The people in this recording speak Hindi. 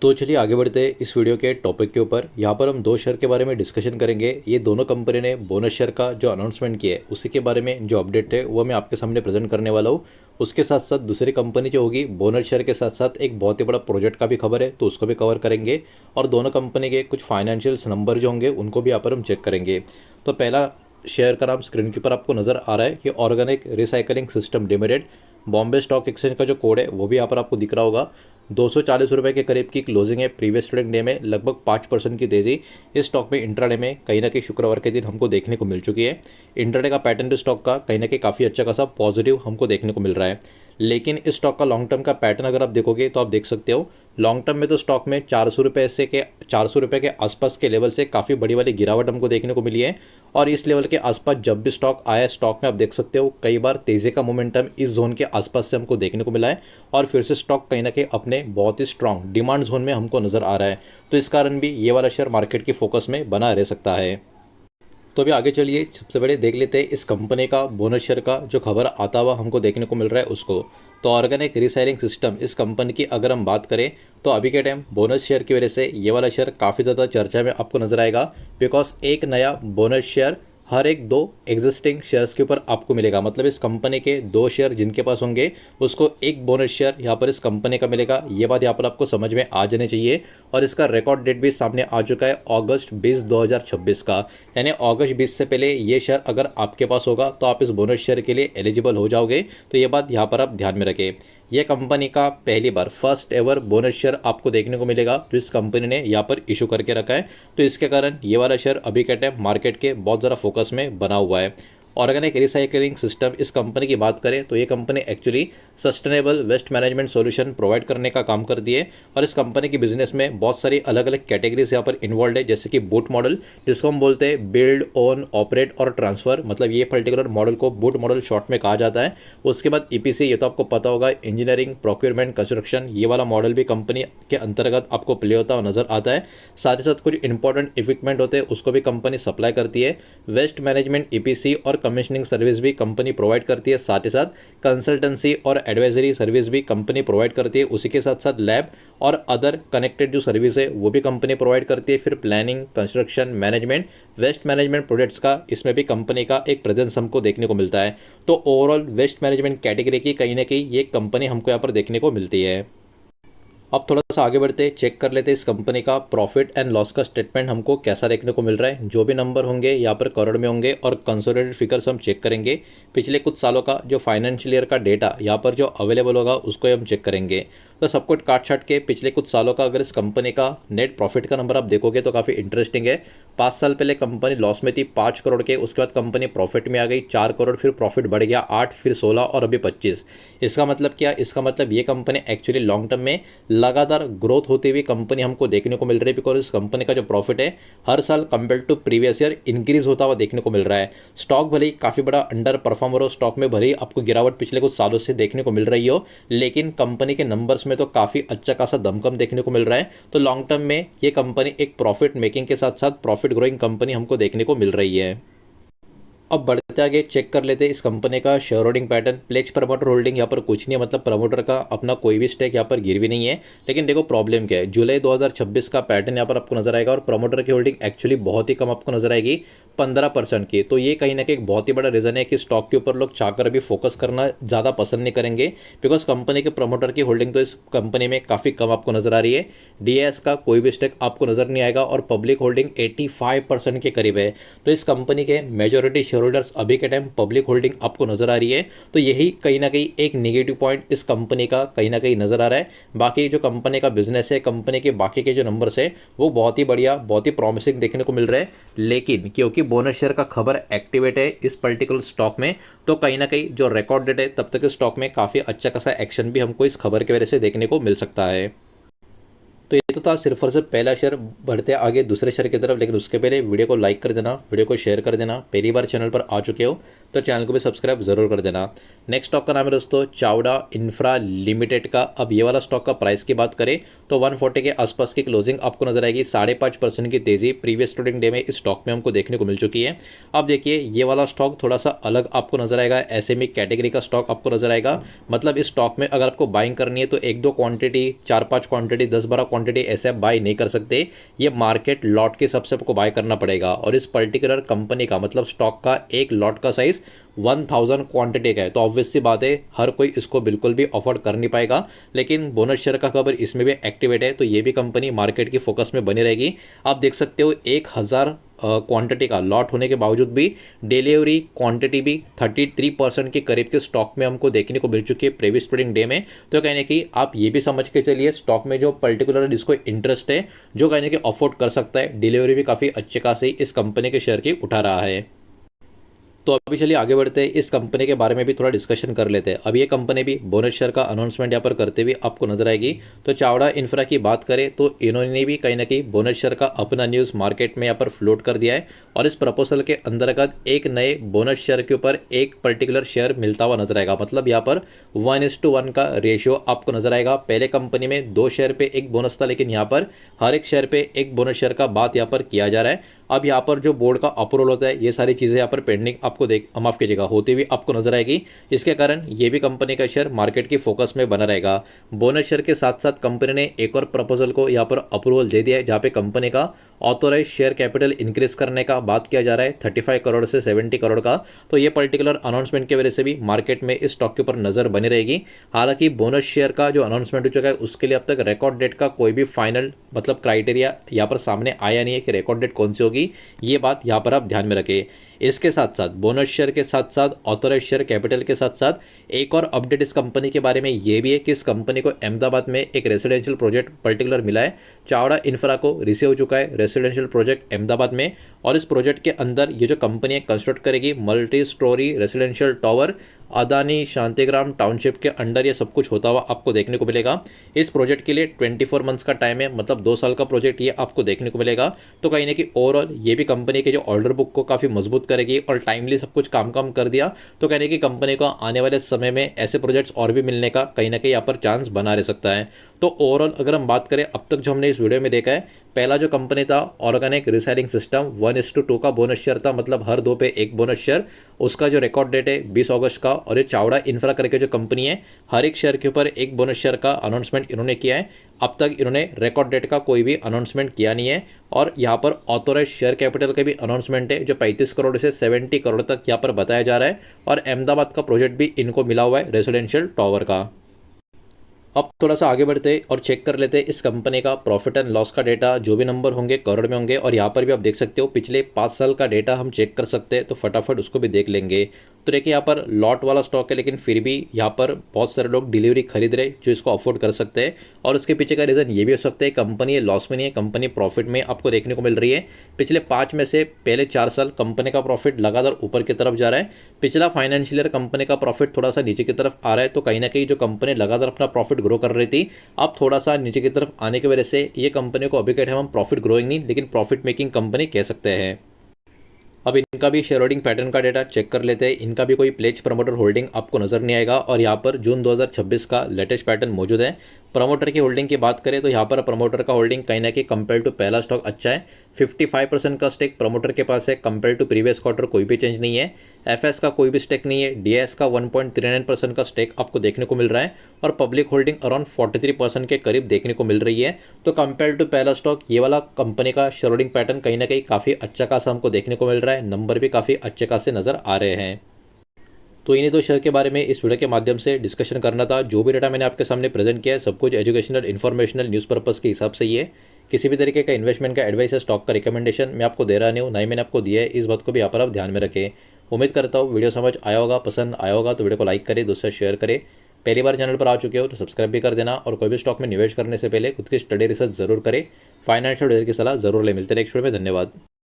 तो चलिए आगे बढ़ते हैं इस वीडियो के टॉपिक के ऊपर। यहाँ पर हम दो शेयर के बारे में डिस्कशन करेंगे। ये दोनों कंपनी ने बोनस शेयर का जो अनाउंसमेंट किया है उसी के बारे में जो अपडेट है वो मैं आपके सामने प्रेजेंट करने वाला हूँ। उसके साथ साथ दूसरी कंपनी जो होगी बोनस शेयर के साथ साथ एक बहुत ही बड़ा प्रोजेक्ट का भी खबर है तो उसको भी कवर करेंगे। और दोनों कंपनी के कुछ फाइनेंशियल्स नंबर जो होंगे उनको भी यहाँ पर हम चेक करेंगे। तो पहला शेयर का नाम स्क्रीन के ऊपर आपको नज़र आ रहा है, ये organic recycling system limited. Bombay stock exchange का जो कोड है वो भी यहाँ पर आपको दिख रहा होगा। 240 रुपये के करीब की क्लोजिंग है। प्रीवियस ट्रेडिंग डे में लगभग 5% की तेज़ी इस स्टॉक में इंट्राडे में कहीं ना कहीं शुक्रवार के दिन हमको देखने को मिल चुकी है। इंट्राडे का पैटर्न स्टॉक का कहीं ना कहीं काफ़ी अच्छा खासा पॉजिटिव हमको देखने को मिल रहा है। लेकिन इस स्टॉक का लॉन्ग टर्म का पैटर्न अगर आप देखोगे तो आप देख सकते हो लॉन्ग टर्म में तो स्टॉक में 400 रुपये के आसपास के लेवल से काफ़ी बड़ी वाली गिरावट हमको देखने को मिली है। और इस लेवल के आसपास जब भी स्टॉक आया, स्टॉक में आप देख सकते हो कई बार तेज़ी का मोमेंटम इस जोन के आसपास से हमको देखने को मिला है। और फिर से स्टॉक कहीं ना कहीं अपने बहुत ही स्ट्रांग डिमांड जोन में हमको नज़र आ रहा है। तो इस कारण भी ये वाला शेयर मार्केट की फोकस में बना रह सकता है। तो अभी आगे चलिए सबसे बड़े देख लेते हैं इस कंपनी का बोनस शेयर का जो खबर आता हुआ हमको देखने को मिल रहा है उसको। तो ऑर्गेनिक रिसाइलिंग सिस्टम इस कंपनी की अगर हम बात करें तो अभी के टाइम बोनस शेयर की वजह से ये वाला शेयर काफ़ी ज़्यादा चर्चा में आपको नजर आएगा। बिकॉज एक नया बोनस शेयर हर एक दो एग्जिस्टिंग शेयर्स के ऊपर आपको मिलेगा। मतलब इस कंपनी के दो शेयर जिनके पास होंगे उसको एक बोनस शेयर यहाँ पर इस कंपनी का मिलेगा। ये बात यहाँ पर आपको समझ में आ जानी चाहिए। और इसका रिकॉर्ड डेट भी सामने आ चुका है अगस्त 20 2026 का। यानी अगस्त 20 से पहले ये शेयर अगर आपके पास होगा तो आप इस बोनस शेयर के लिए एलिजिबल हो जाओगे। तो ये बात यहाँ पर आप ध्यान में रखें। यह कंपनी का पहली बार फर्स्ट एवर बोनस शेयर आपको देखने को मिलेगा जो इस कंपनी ने यहाँ पर इशू करके रखा है। तो इसके कारण ये वाला शेयर अभी के टाइम मार्केट के बहुत ज़्यादा फोकस में बना हुआ है। ऑर्गेनिक रिसाइकलिंग सिस्टम इस कंपनी की बात करें तो ये company actually sustainable waste management solution provide करने का काम करती है। और इस कंपनी की बिजनेस में बहुत सारी अलग अलग कैटेगरीज यहाँ पर इन्वॉल्व है, जैसे कि बूट मॉडल जिसको हम बोलते हैं बिल्ड ओन ऑपरेट और ट्रांसफर। मतलब ये पर्टिकुलर मॉडल को बूट मॉडल शॉर्ट में कहा जाता है। उसके बाद ईपीसी, ये तो आपको पता होगा, इंजीनियरिंग प्रोक्योरमेंट कंस्ट्रक्शन, ये वाला मॉडल भी कंपनी के अंतर्गत आपको प्ले होता हुआ नजर आता है। साथ ही साथ कुछ इंपॉर्टेंट इक्विपमेंट होते हैं उसको भी कंपनी सप्लाई करती है। वेस्ट मैनेजमेंट ईपीसी और कमीशनिंग सर्विस भी कंपनी प्रोवाइड करती है। साथ ही साथ कंसल्टेंसी और एडवाइजरी सर्विस भी कंपनी प्रोवाइड करती है। उसी के साथ साथ लैब और अदर कनेक्टेड जो सर्विस है वो भी कंपनी प्रोवाइड करती है। फिर planning, construction, management, waste management projects का इसमें भी कंपनी का एक प्रेजेंस हमको देखने को मिलता है। तो ओवरऑल वेस्ट मैनेजमेंट कैटेगरी की कहीं ना कहीं ये कंपनी हमको यहाँ पर देखने को मिलती है। अब थोड़ा सा आगे बढ़ते चेक कर लेते इस कंपनी का प्रॉफिट एंड लॉस का स्टेटमेंट हमको कैसा देखने को मिल रहा है। जो भी नंबर होंगे यहाँ पर करोड़ में होंगे और कंसोलिडेटेड फिगर्स हम चेक करेंगे। पिछले कुछ सालों का जो फाइनेंशियल ईयर का डेटा यहाँ पर जो अवेलेबल होगा उसको हम चेक करेंगे। तो सब कुछ काट छाट के पिछले कुछ सालों का अगर इस कंपनी का नेट प्रॉफिट का नंबर आप देखोगे तो काफ़ी इंटरेस्टिंग है। 5 साल पहले कंपनी लॉस में थी 5 करोड़ के, उसके बाद कंपनी प्रॉफिट में आ गई 4 करोड़, फिर प्रॉफिट बढ़ गया 8, फिर 16 और अभी 25। इसका मतलब क्या? इसका मतलब ये कंपनी एक्चुअली लॉन्ग टर्म में लगातार ग्रोथ होती हुई कंपनी हमको देखने को मिल रही है। बिकॉज इस कंपनी का जो प्रॉफिट है हर साल compare to previous year increase होता हुआ देखने को मिल रहा है। स्टॉक भले ही काफ़ी बड़ा अंडर परफॉर्मर हो, स्टॉक में भले ही आपको गिरावट पिछले कुछ सालों से देखने को मिल रही हो, लेकिन कंपनी के नंबर्स में तो काफ़ी अच्छा खासा दमखम देखने को मिल रहा है। तो लॉन्ग टर्म में ये कंपनी एक प्रॉफिट मेकिंग के साथ साथ प्रॉफिट ग्रोइंग कंपनी हमको देखने को मिल रही है। अब बढ़ते आगे चेक कर लेते हैं इस कंपनी का share holding pattern. Pledge promoter holding यहाँ पर कुछ नहीं है, मतलब प्रमोटर का अपना कोई भी स्टेक यहाँ पर गिरवी नहीं है। लेकिन देखो प्रॉब्लम क्या है, जुलाई 2026 का पैटर्न यहाँ पर आपको नजर आएगा और प्रमोटर की होल्डिंग एक्चुअली बहुत ही कम आपको नजर आएगी, 15% की। तो ये कहीं ना कहीं एक बहुत ही बड़ा रीज़न है कि स्टॉक के ऊपर लोग चाहकर भी फोकस करना ज़्यादा पसंद नहीं करेंगे। बिकॉज कंपनी के प्रमोटर की होल्डिंग तो इस कंपनी में काफ़ी कम आपको नजर आ रही है। डीएस का कोई भी स्टेक आपको नजर नहीं आएगा और पब्लिक होल्डिंग 85% के करीब है। तो इस कंपनी के मेजोरिटी शेयर होल्डर्स अभी के टाइम पब्लिक होल्डिंग आपको नजर आ रही है। तो यही कहीं ना कहीं एक नेगेटिव पॉइंट इस कंपनी का कहीं ना कहीं नजर आ रहा है। बाकी जो कंपनी का बिजनेस है, कंपनी के बाकी के जो नंबर्स है वो बहुत ही बढ़िया, बहुत ही प्रॉमिसिंग देखने को मिल रहे हैं। लेकिन क्योंकि बोनस शेयर का खबर एक्टिवेट है इस पर्टिकुलर स्टॉक में, तो कहीं ना कहीं जो रिकॉर्ड डेट है तब तक इस स्टॉक में काफ़ी अच्छा खासा एक्शन भी हमको इस खबर की वजह से देखने को मिल सकता है। तो ये तो था सिर्फ और सिर्फ पहला शेयर। बढ़ते आगे दूसरे शेयर की तरफ, लेकिन उसके पहले वीडियो को लाइक कर देना, वीडियो को शेयर कर देना। पहली बार चैनल पर आ चुके हो तो चैनल को भी सब्सक्राइब जरूर कर देना। नेक्स्ट स्टॉक का नाम है दोस्तों चावड़ा इंफ्रा लिमिटेड का। अब ये वाला स्टॉक का प्राइस की बात करें तो 140 के आसपास की क्लोजिंग आपको नजर आएगी। 5.5% की तेजी प्रीवियस ट्रेडिंग डे में इस स्टॉक में हमको देखने को मिल चुकी है। अब देखिए ये वाला स्टॉक थोड़ा सा अलग आपको नजर आएगा, एसएमई कैटेगरी का स्टॉक आपको नजर आएगा। मतलब इस स्टॉक में अगर आपको बाइंग करनी है तो 1-2 क्वांटिटी, 4-5 क्वांटिटी, 10-12 क्वांटिटी ऐसे आप बाय नहीं कर सकते। ये मार्केट लॉट के हिसाब से आपको बाय करना पड़ेगा और इस पर्टिकुलर कंपनी का मतलब स्टॉक का एक लॉट का साइज़ 1000 क्वांटिटी का है। तो ऑब्वियस सी बात है हर कोई इसको बिल्कुल भी अफोर्ड कर नहीं पाएगा। लेकिन बोनस शेयर का खबर इसमें भी एक्टिवेट है, तो ये भी कंपनी मार्केट की फोकस में बनी रहेगी। आप देख सकते हो 1000 क्वांटिटी का लॉट होने के बावजूद भी डिलीवरी क्वांटिटी भी 33% के करीब के स्टॉक में हमको देखने को मिल चुकी है प्रीवियस ट्रेडिंग डे में। तो कहने की आप ये भी समझ के चलिए स्टॉक में जो पर्टिकुलर जिसको इंटरेस्ट है, जो कहने की अफोर्ड कर सकता है, डिलीवरी भी काफ़ी अच्छे खासी इस कंपनी के शेयर की उठा रहा है। तो अभी चलिए आगे बढ़ते हैं, इस कंपनी के बारे में भी थोड़ा डिस्कशन कर लेते हैं। अब ये कंपनी भी बोनस शेयर का अनाउंसमेंट यहाँ पर करते हुए आपको नजर आएगी। तो चावड़ा इंफ्रा की बात करें तो इन्होंने भी कहीं ना कहीं बोनस शेयर का अपना न्यूज़ मार्केट में यहाँ पर फ्लोट कर दिया है और इस प्रपोजल के अंतर्गत एक नए बोनस शेयर के ऊपर एक पर्टिकुलर शेयर मिलता हुआ नजर आएगा। मतलब यहाँ पर 1:1 का रेशियो आपको नजर आएगा। पहले कंपनी में 2 शेयर पे एक बोनस था, लेकिन यहाँ पर हर एक शेयर पे एक बोनस शेयर का बात यहाँ पर किया जा रहा है। अब यहाँ पर जो बोर्ड का अप्रूवल होता है, ये सारी चीज़ें यहाँ पर पेंडिंग आपको माफ़ कीजिएगा होती हुई आपको नजर आएगी। इसके कारण ये भी कंपनी का शेयर मार्केट की फोकस में बना रहेगा। बोनस शेयर के साथ साथ कंपनी ने एक और प्रपोजल को यहाँ पर अप्रूवल दे दिया है, जहाँ पे कंपनी का ऑथोराइज शेयर कैपिटल इंक्रीज करने का बात किया जा रहा है 35 करोड़ से 70 करोड़ का। तो ये पर्टिकुलर अनाउंसमेंट की वजह से भी मार्केट में इस स्टॉक के ऊपर नजर बनी रहेगी। हालांकि बोनस शेयर का जो अनाउंसमेंट हो चुका है उसके लिए अब तक रिकॉर्ड डेट का कोई भी फाइनल मतलब क्राइटेरिया यहाँ पर सामने आया नहीं है कि रिकॉर्ड डेट कौन सी होगी। ये बात यहाँ पर आप ध्यान में रखें। इसके साथ साथ बोनस शेयर के साथ साथ ऑथोराइज शेयर कैपिटल के साथ साथ एक और अपडेट इस कंपनी के बारे में ये भी है कि इस कंपनी को अहमदाबाद में एक रेसिडेंशियल प्रोजेक्ट पर्टिकुलर मिला है। चावड़ा इंफ्रा को रिसीव हो चुका है रेसिडेंशियल प्रोजेक्ट अहमदाबाद में और इस प्रोजेक्ट के अंदर ये जो कंपनी कंस्ट्रक्ट करेगी multi storey residential tower Adani Shantigram township के अंडर ये सब कुछ होता हुआ आपको देखने को मिलेगा। इस प्रोजेक्ट के लिए 24 मंथ्स का टाइम है, मतलब 2 साल का प्रोजेक्ट ये आपको देखने को मिलेगा। तो कहीं ना कहीं ओवरऑल ये भी कंपनी के जो ऑर्डर बुक को काफ़ी मजबूत करेगी और टाइमली सब कुछ काम कर दिया तो कहने की कंपनी को आने वाले समय में ऐसे प्रोजेक्ट्स और भी मिलने का कहीं ना कहीं यहाँ पर चांस बना रह सकता है। तो ओवरऑल अगर हम बात करें अब तक जो हमने इस वीडियो में देखा है, पहला जो कंपनी था ऑर्गेनिक रिसेलिंग सिस्टम 1:2 का बोनस शेयर था, मतलब हर 2 पे एक बोनस शेयर। उसका जो रिकॉर्ड डेट है 20 अगस्त का। और ये चावड़ा इंफ्रा करके जो कंपनी है हर एक शेयर के ऊपर एक बोनस शेयर का अनाउंसमेंट इन्होंने किया है। अब तक इन्होंने रिकॉर्ड डेट का कोई भी अनाउंसमेंट किया नहीं है। और यहाँ पर ऑथोराइज शेयर कैपिटल का भी अनाउंसमेंट है जो 35 करोड़ से 70 करोड़ तक यहाँ पर बताया जा रहा है। और अहमदाबाद का प्रोजेक्ट भी इनको मिला हुआ है रेसिडेंशियल टावर का। अब थोड़ा सा आगे बढ़ते और चेक कर लेते हैं इस कंपनी का प्रॉफिट एंड लॉस का डेटा। जो भी नंबर होंगे करोड़ में होंगे और यहाँ पर भी आप देख सकते हो पिछले 5 साल का डेटा हम चेक कर सकते हैं, तो फटाफट उसको भी देख लेंगे। तो देखिए यहाँ पर लॉट वाला स्टॉक है, लेकिन फिर भी यहाँ पर बहुत सारे लोग डिलीवरी खरीद रहे जो इसको अफोर्ड कर सकते हैं। और उसके पीछे का रीज़न ये भी हो सकता है कंपनी लॉस में नहीं है, कंपनी प्रॉफिट में आपको देखने को मिल रही है। पिछले 5 में से पहले 4 साल कंपनी का प्रॉफिट लगातार ऊपर की तरफ जा रहा है। पिछला फाइनेंशियल ईयर कंपनी का प्रॉफिट थोड़ा सा नीचे की तरफ आ रहा है। तो कहीं ना कहीं जो कंपनी लगातार अपना प्रॉफिट ग्रो कर रही थी, अब थोड़ा सा नीचे की तरफ आने की वजह से ये कंपनी को अभी कहते हैं हम प्रॉफिट ग्रोइंग नहीं लेकिन प्रॉफिट मेकिंग कंपनी कह सकते हैं। अब इनका भी शेयर होल्डिंग पैटर्न का डेटा चेक कर लेते हैं। इनका भी कोई प्लेज प्रमोटर होल्डिंग आपको नजर नहीं आएगा और यहाँ पर जून 2026 का लेटेस्ट पैटर्न मौजूद है। प्रमोटर की होल्डिंग की बात करें तो यहाँ पर प्रमोटर का होल्डिंग कहीं ना कहीं कंपेयर टू पहला स्टॉक अच्छा है। 55% का स्टेक प्रमोटर के पास है, कंपेयर टू प्रीवियस क्वार्टर कोई भी चेंज नहीं है। एफएस का कोई भी स्टेक नहीं है। डीएस का 1.39% का स्टेक आपको देखने को मिल रहा है और पब्लिक होल्डिंग अराउंड 43% के करीब देखने को मिल रही है। तो कंपेयर टू पहला स्टॉक ये वाला कंपनी का शेयर होल्डिंग पैटर्न कहीं ना कहीं काफ़ी अच्छा खासा हमको देखने को मिल रहा है। नंबर भी काफ़ी अच्छे खासे नज़र आ रहे हैं। तो इन्हीं 2 शेयर के बारे में इस वीडियो के माध्यम से डिस्कशन करना था। जो भी डेटा मैंने आपके सामने प्रेजेंट किया है सब कुछ एजुकेशनल इन्फॉर्मेशनल न्यूज़ पर्पज़ के हिसाब से ही है। किसी भी तरीके का इन्वेस्टमेंट का एडवाइस है स्टॉक का रिकमेंडेशन मैं आपको दे रहा नहीं हूँ, ना ही मैंने आपको दिया है। इस बात को भी यहाँ पर आप ध्यान में रखें। उम्मीद करता हूँ वीडियो समझ आया होगा, पसंद आया होगा तो वीडियो को लाइक करें, दोस्तों शेयर करें। पहली बार चैनल पर आ चुके हो तो सब्सक्राइब भी कर देना और कोई भी स्टॉक में निवेश करने से पहले खुद की स्टडी रिसर्च जरूर करें। फाइनेंशियल एडवाइजर की सलाह जरूर ले। मिलते हैं नेक्स्ट वीडियो में। धन्यवाद।